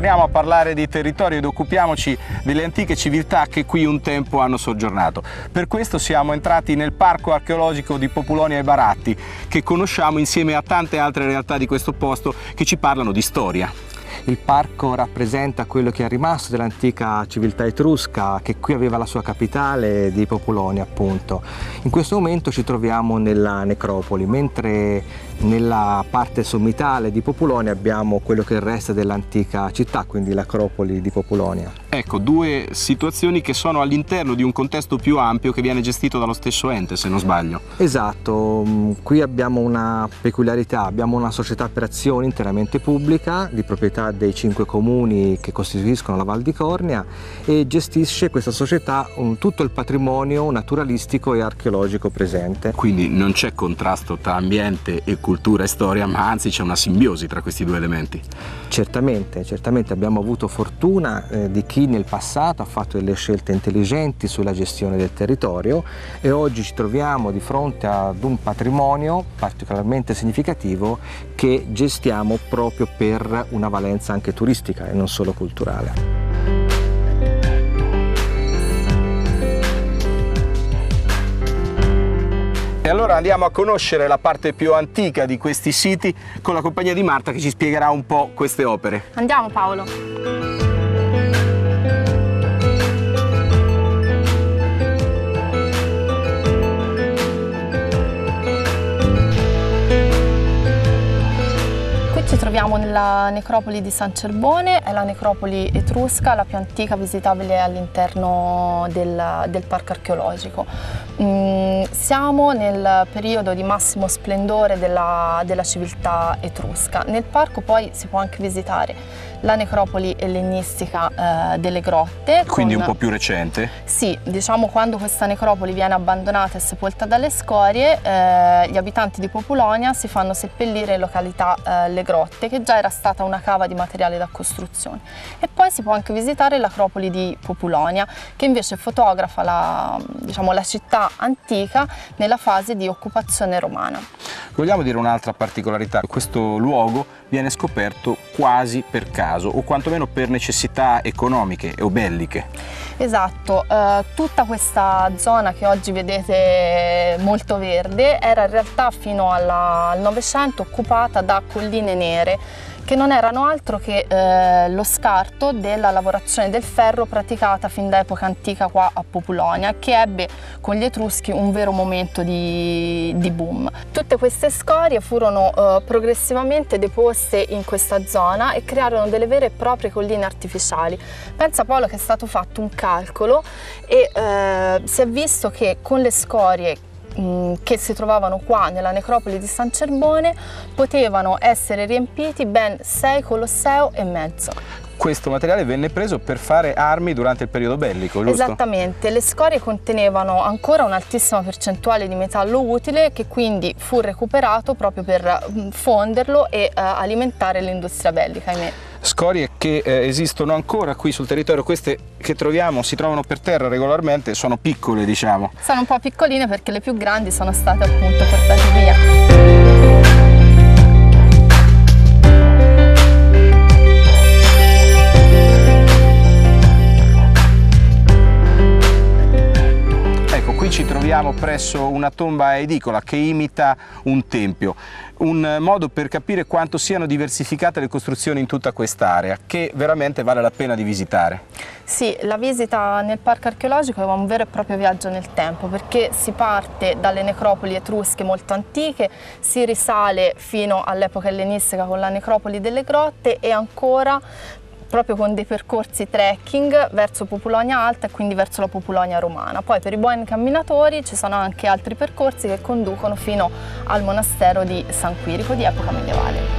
torniamo a parlare di territorio ed occupiamoci delle antiche civiltà che qui un tempo hanno soggiornato. Per questo siamo entrati nel parco archeologico di Populonia e Baratti, che conosciamo insieme a tante altre realtà di questo posto che ci parlano di storia. Il parco rappresenta quello che è rimasto dell'antica civiltà etrusca, che qui aveva la sua capitale di Populonia, appunto. In questo momento ci troviamo nella necropoli, mentre nella parte sommitale di Populonia abbiamo quello che resta dell'antica città, quindi l'acropoli di Populonia. Ecco, due situazioni che sono all'interno di un contesto più ampio che viene gestito dallo stesso ente, se non sbaglio. Esatto, qui abbiamo una peculiarità, abbiamo una società per azioni interamente pubblica di proprietà dei 5 comuni che costituiscono la Val di Cornia, e gestisce questa società tutto il patrimonio naturalistico e archeologico presente. Quindi non c'è contrasto tra ambiente e cultura e storia, ma anzi c'è una simbiosi tra questi due elementi. Certamente abbiamo avuto fortuna di chi nel passato ha fatto delle scelte intelligenti sulla gestione del territorio, e oggi ci troviamo di fronte ad un patrimonio particolarmente significativo che gestiamo proprio per una valenza anche turistica e non solo culturale. E allora andiamo a conoscere la parte più antica di questi siti con la compagnia di Marta, che ci spiegherà un po' queste opere. Andiamo, Paolo! Ci troviamo nella necropoli di San Cerbone, è la necropoli etrusca, la più antica visitabile all'interno del parco archeologico. Siamo nel periodo di massimo splendore della civiltà etrusca. Nel parco poi si può anche visitare la necropoli ellenistica delle grotte. Quindi un po' più recente? Sì, diciamo quando questa necropoli viene abbandonata e sepolta dalle scorie, gli abitanti di Populonia si fanno seppellire in località Le Grotte, che già era stata una cava di materiale da costruzione. E poi si può anche visitare l'acropoli di Populonia, che invece fotografa la città antica nella fase di occupazione romana. Vogliamo dire un'altra particolarità: questo luogo viene scoperto quasi per caso, o quantomeno per necessità economiche o belliche. Esatto, tutta questa zona che oggi vedete molto verde era in realtà fino al Novecento occupata da colline nere, che non erano altro che lo scarto della lavorazione del ferro praticata fin da epoca antica qua a Populonia, che ebbe con gli Etruschi un vero momento di boom. Tutte queste scorie furono progressivamente deposte in questa zona e crearono delle vere e proprie colline artificiali. Pensa, Paolo, che è stato fatto un calcolo e si è visto che con le scorie che si trovavano qua nella necropoli di San Cerbone potevano essere riempiti ben 6 colosseo e mezzo. Questo materiale venne preso per fare armi durante il periodo bellico, giusto? Esattamente, le scorie contenevano ancora un'altissima percentuale di metallo utile, che quindi fu recuperato proprio per fonderlo e alimentare l'industria bellica, ahimè. Scorie che esistono ancora qui sul territorio. Queste che si trovano per terra regolarmente, sono piccole, diciamo. Sono un po' piccoline perché le più grandi sono state appunto portate via. Ci troviamo presso una tomba edicola che imita un tempio, un modo per capire quanto siano diversificate le costruzioni in tutta quest'area, che veramente vale la pena di visitare. Sì, la visita nel parco archeologico è un vero e proprio viaggio nel tempo, perché si parte dalle necropoli etrusche molto antiche, si risale fino all'epoca ellenistica con la necropoli delle grotte e ancora proprio con dei percorsi trekking verso Populonia Alta e quindi verso la Populonia romana. Poi per i buoni camminatori ci sono anche altri percorsi che conducono fino al monastero di San Quirico di epoca medievale.